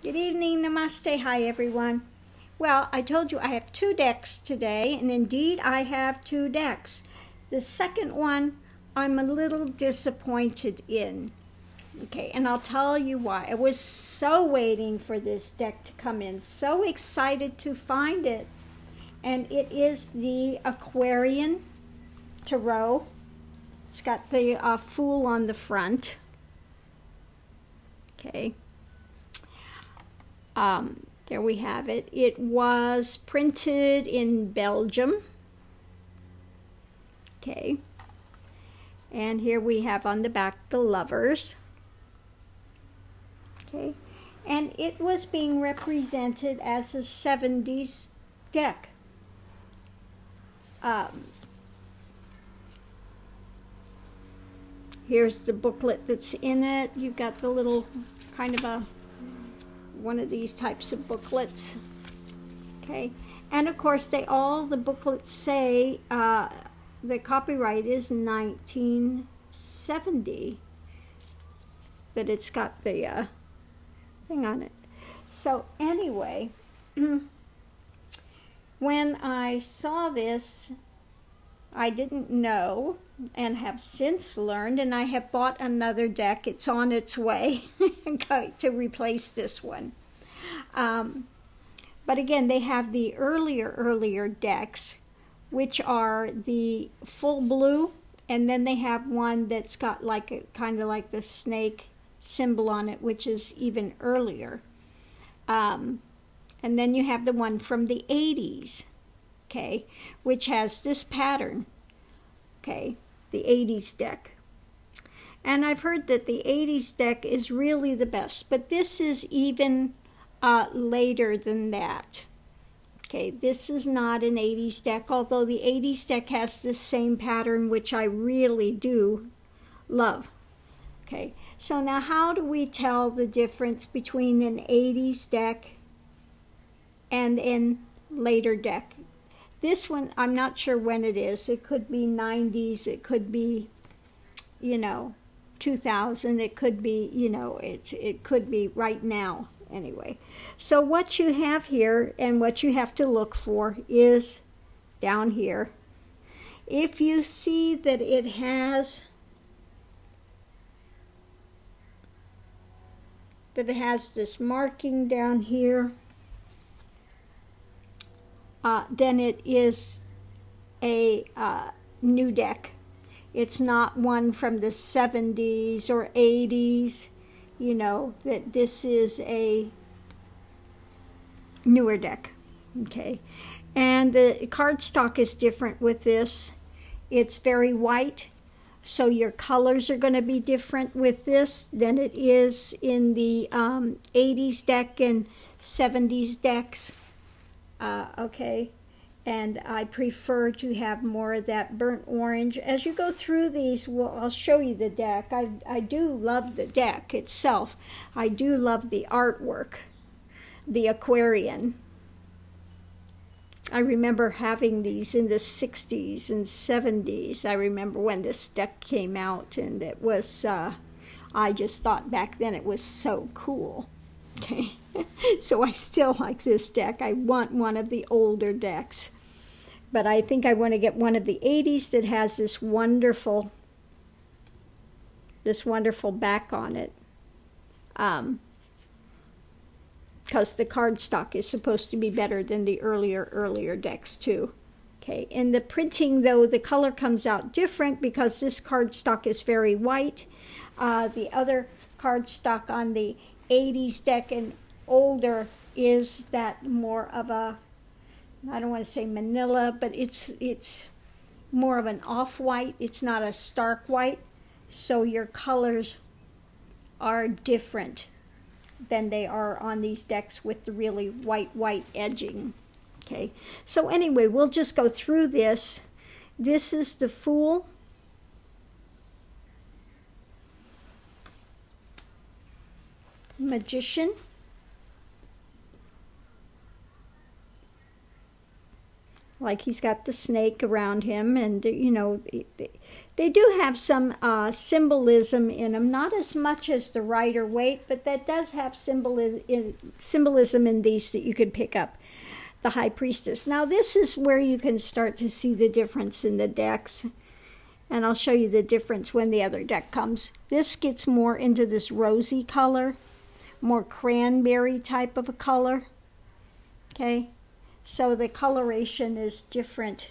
Good evening, namaste, hi everyone. Well, I told you I have two decks today, and indeed I have two decks. The second one I'm a little disappointed in. Okay, and I'll tell you why. I was so waiting for this deck to come in, so excited to find it. And it is the Aquarian Tarot. It's got the Fool on the front. Okay. There we have it. It was printed in Belgium. Okay. And here we have on the back the lovers. Okay. And it was being represented as a 70s deck. Here's the booklet that's in it. You've got the little kind of one of these types of booklets. Okay. And of course the booklets say the copyright is 1970, that it's got the thing on it. So anyway, when I saw this, I didn't know and have since learned, and I have bought another deck. It's on its way to replace this one. But again, they have the earlier decks, which are the full blue, and then they have one that's got like a kind of like the snake symbol on it, which is even earlier. And then you have the one from the 80s, okay, which has this pattern, okay, the 80s deck. And I've heard that the 80s deck is really the best, but this is even later than that. Okay, this is not an 80s deck, although the 80s deck has the same pattern, which I really do love. Okay, so now how do we tell the difference between an 80s deck and a later deck? This one, I'm not sure when it is. It could be 90s, it could be, 2000, it could be, it could be right now. Anyway, so what you have here and what you have to look for is down here. If you see that it has this marking down here, then it is a new deck. It's not one from the 70s or 80s. That this is a newer deck. Okay, and the cardstock is different with this. It's very white, so your colors are going to be different with this than it is in the 80s deck and 70s decks. Okay, and I prefer to have more of that burnt orange. As you go through these, I'll show you the deck. I do love the deck itself. I do love the artwork, the Aquarian. I remember having these in the 60s and 70s. I remember when this deck came out, and it was, I just thought back then it was so cool. Okay, so I still like this deck. I want one of the older decks, but I think I want to get one of the 80s that has this wonderful back on it, because the cardstock is supposed to be better than the earlier decks too. Okay, in the printing though, the color comes out different because this cardstock is very white. The other cardstock on the 80s deck and older is that more of a, I don't want to say manila, but it's more of an off-white. It's not a stark white, so your colors are different than they are on these decks with the really white edging. Okay, so anyway, we'll just go through this. This is the Fool. Magician. Like he's got the snake around him, and you know, they do have some symbolism in them. Not as much as the Rider-Waite, but that does have symbolism in these that you could pick up. The High Priestess. Now this is where you can start to see the difference in the decks. And I'll show you the difference when the other deck comes. This gets more into this rosy color, more cranberry type of a color. Okay, so the coloration is different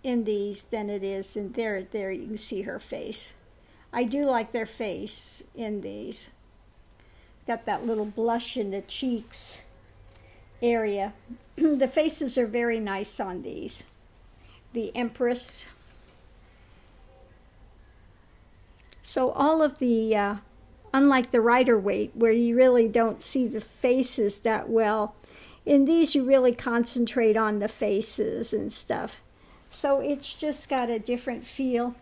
in these than it is in there. There you can see her face. I do like their face in these. Got that little blush in the cheeks area. The faces are very nice on these. The Empress. So all of the, unlike the Rider-Waite, where you really don't see the faces that well, in these you really concentrate on the faces and stuff. So it's just got a different feel.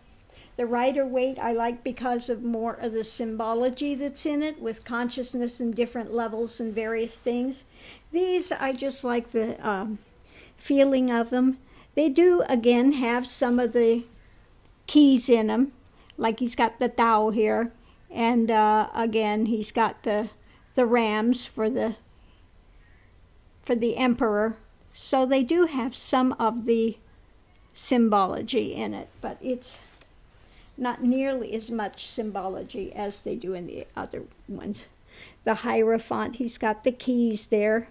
The Rider-Waite I like because of more of the symbology that's in it, with consciousness and different levels and various things. These, I just like the feeling of them. They do, again, have some of the keys in them. Like he's got the Tao here, and again he's got the rams for the Emperor. So they do have some of the symbology in it, but it's not nearly as much symbology as they do in the other ones. The Hierophant, he's got the keys there.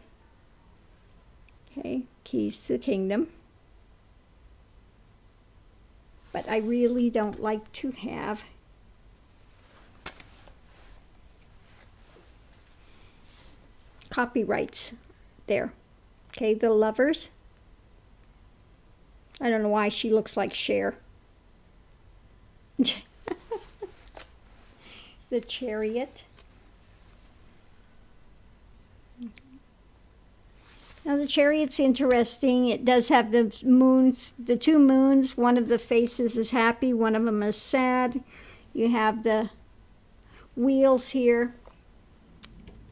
Okay, keys to the kingdom. But I really don't like to have copyrights there. Okay, the Lovers. I don't know why she looks like Cher. The Chariot. Now the Chariot's interesting. It does have the moons, the two moons. One of the faces is happy, one of them is sad. You have the wheels here.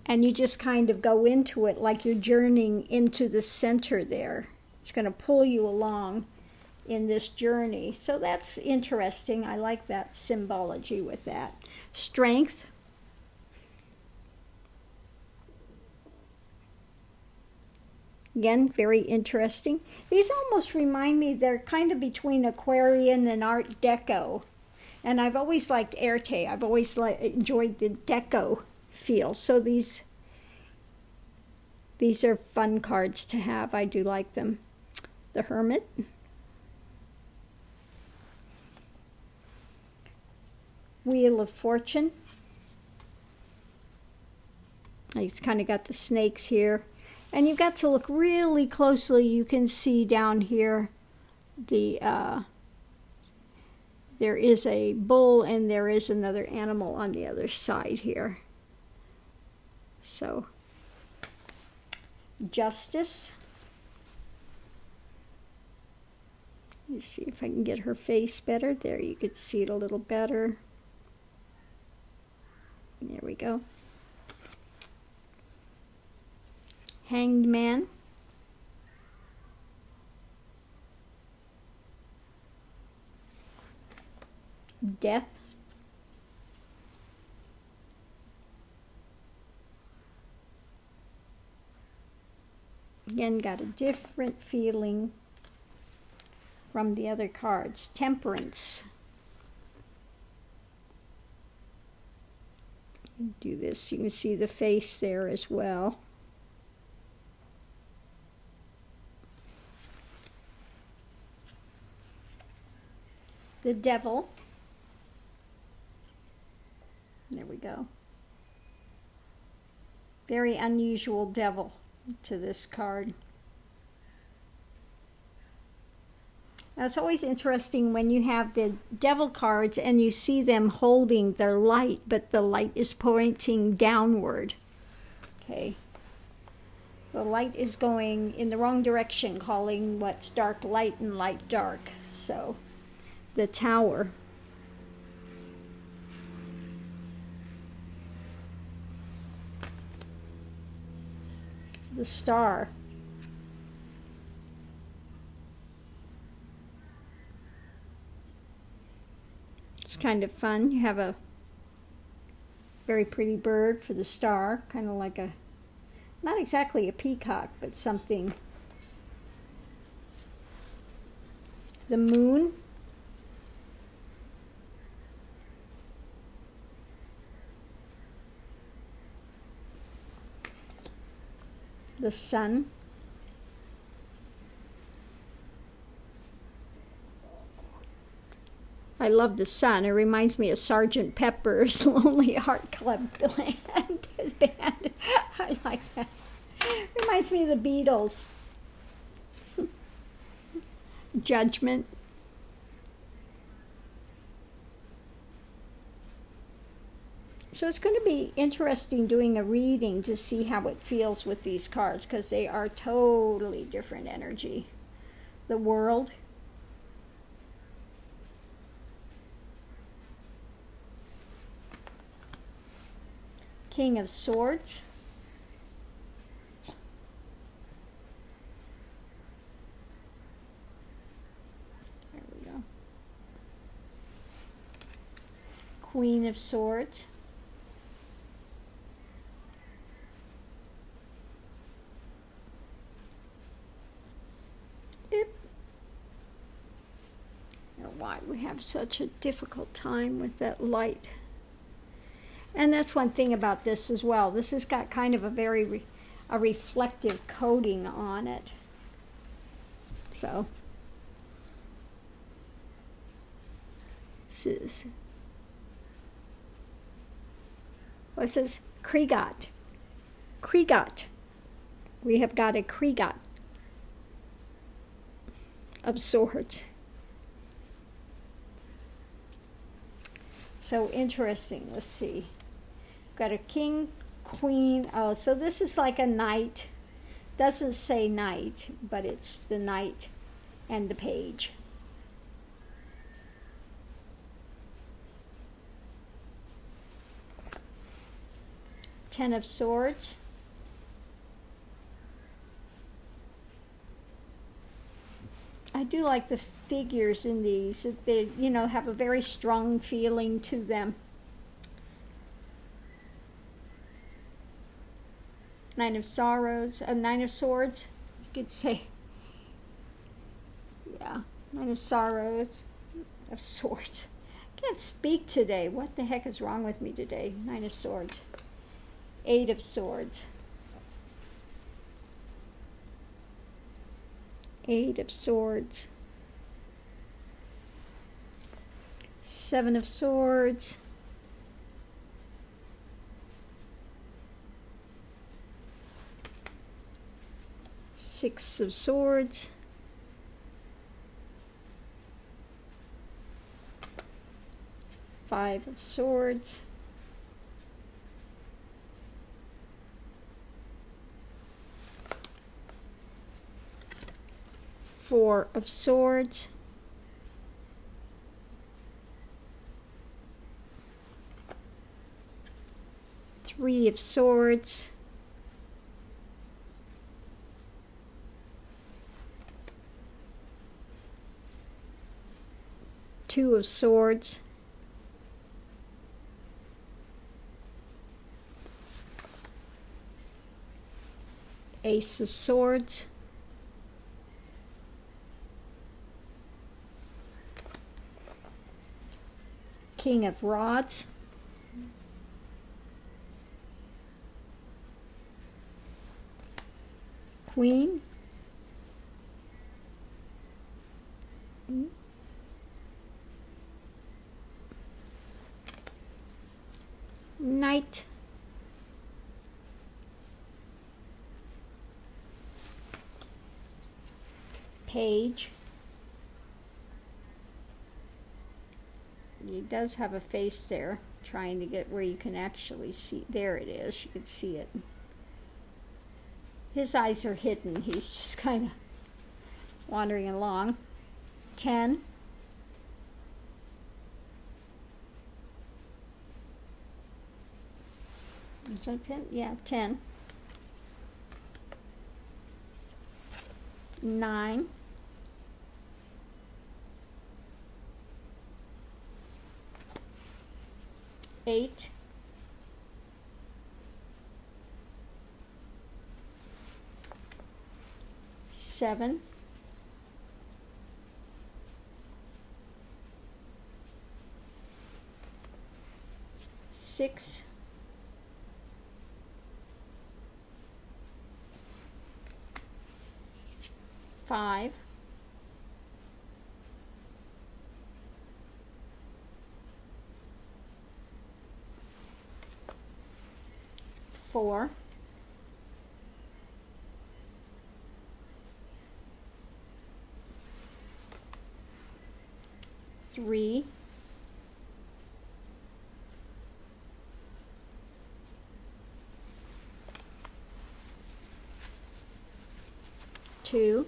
And you just kind of go into it like you're journeying into the center there. It's going to pull you along in this journey. So that's interesting. I like that symbology with that. Strength. Again, very interesting. These almost remind me, they're kind of between Aquarian and Art Deco. And I've always liked Arte. I've always enjoyed the Deco feel. So these are fun cards to have. I do like them. The Hermit. Wheel of Fortune. He's kind of got the snakes here. And you've got to look really closely. You can see down here there is a bull and there is another animal on the other side here. So, Justice. Let me see if I can get her face better. There, you could see it a little better. There we go. Hanged Man. Death. Again, got a different feeling from the other cards. Temperance. Do this, you can see the face there as well. The Devil. There we go. Very unusual devil to this card. Now it's always interesting when you have the devil cards and you see them holding their light, but the light is pointing downward. Okay. The light is going in the wrong direction, calling what's dark light and light dark. So, the Tower. The Star. kind of fun. You have a very pretty bird for the star, kind of like a, not exactly a peacock, but something. The moon. The sun. I love the sun. It reminds me of Sergeant Pepper's Lonely Heart Club Band. His band. I like that. Reminds me of the Beatles. Judgment. So it's going to be interesting doing a reading to see how it feels with these cards, because they are totally different energy. The World. King of Swords. There we go. Queen of Swords. I don't know why we have such a difficult time with that light. And that's one thing about this as well. This has got kind of a very a reflective coating on it. So this is, well, it says Krigat. Krigat. We have got a Krigat of Swords. So interesting. Let's see. Got a king, queen. Oh, so this is like a knight. Doesn't say knight, but it's the knight and the page. Ten of Swords. I do like the figures in these. They, you know, have a very strong feeling to them. Nine of Sorrows, Nine of Swords, you could say. Yeah, Nine of Sorrows, of Swords. I can't speak today. What the heck is wrong with me today? Nine of Swords. Eight of Swords. Eight of Swords. Seven of Swords. Six of Swords. Five of Swords. Four of Swords. Three of Swords. Two of Swords. Ace of Swords. King of Rods. Queen. Knight. Page. He does have a face there, trying to get where you can actually see. There it is. You can see it. His eyes are hidden. He's just kind of wandering along. 10. Is that 10? Yeah, 10. 9. 8, 7, 6, 5, 4, 3, 2,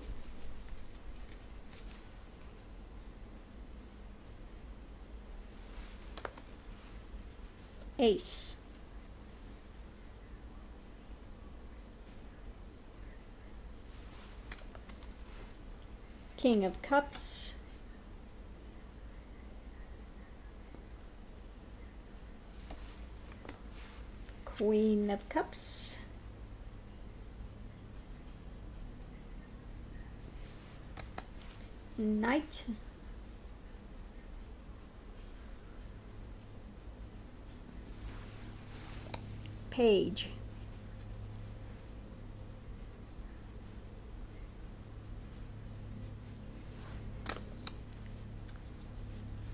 8, King of Cups, Queen of Cups, Knight, Page,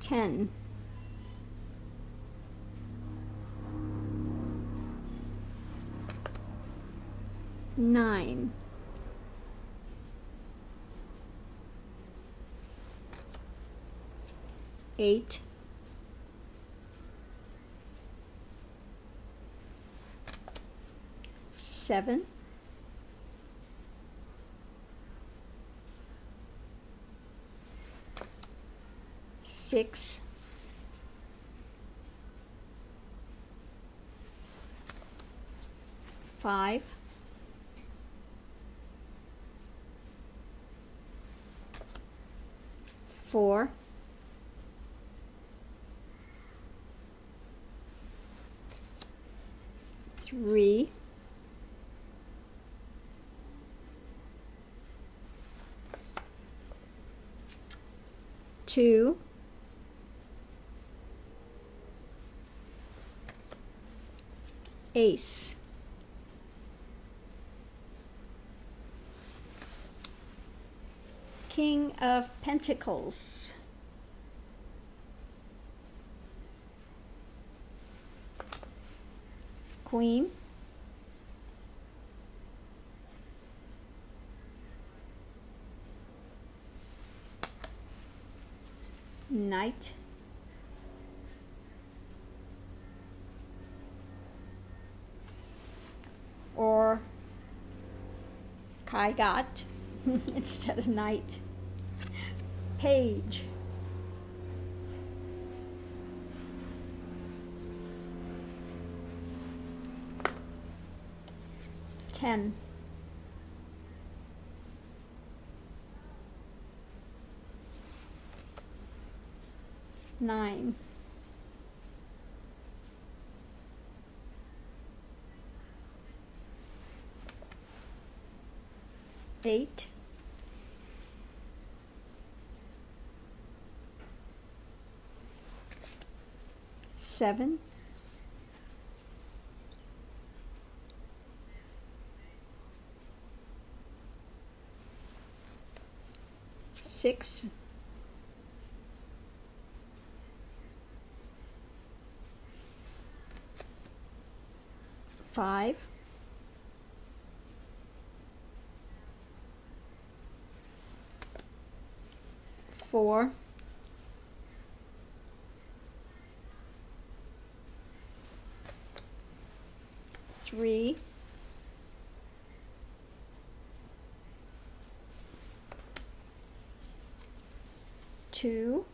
Ten, Nine, 8, 7, 6, 5, 4, 3, 2, 8, King of Pentacles, Queen, Knight, or Kaigat instead of Knight, Page, Ten, 9, 8, 7, 6, 5, 4, 3, 2,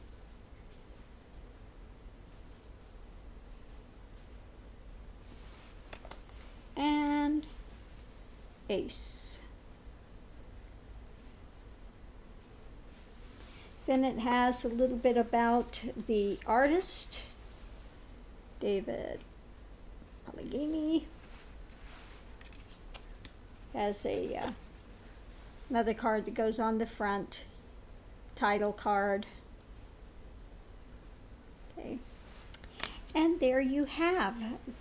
and Ace. Then it has a little bit about the artist, David Pellegrini has a another card that goes on the front, title card. Okay, and there you have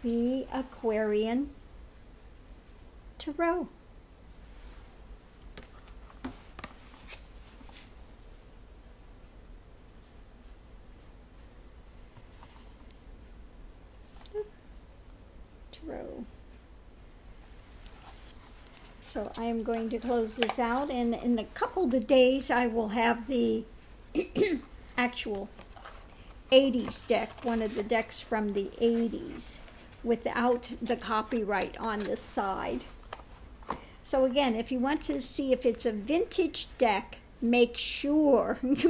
the Aquarian Tarot. So I am going to close this out, and in a couple of days I will have the actual 80s deck, one of the decks from the 80s, without the copyright on the side. So again, if you want to see if it's a vintage deck, make sure, no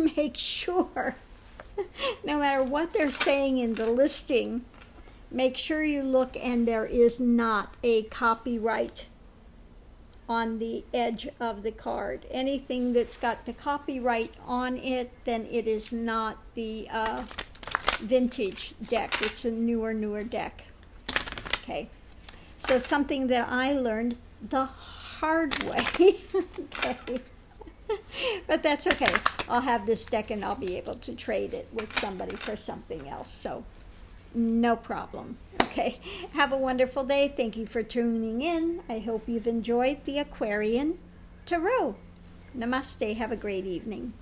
matter what they're saying in the listing, make sure you look and there is not a copyright on the edge of the card. Anything that's got the copyright on it, then it is not the vintage deck. It's a newer deck. Okay, so something that I learned the hard way. Okay, but that's okay. I'll have this deck and I'll be able to trade it with somebody for something else, so no problem. Okay, have a wonderful day. Thank you for tuning in. I hope you've enjoyed the Aquarian Tarot. Namaste. Have a great evening.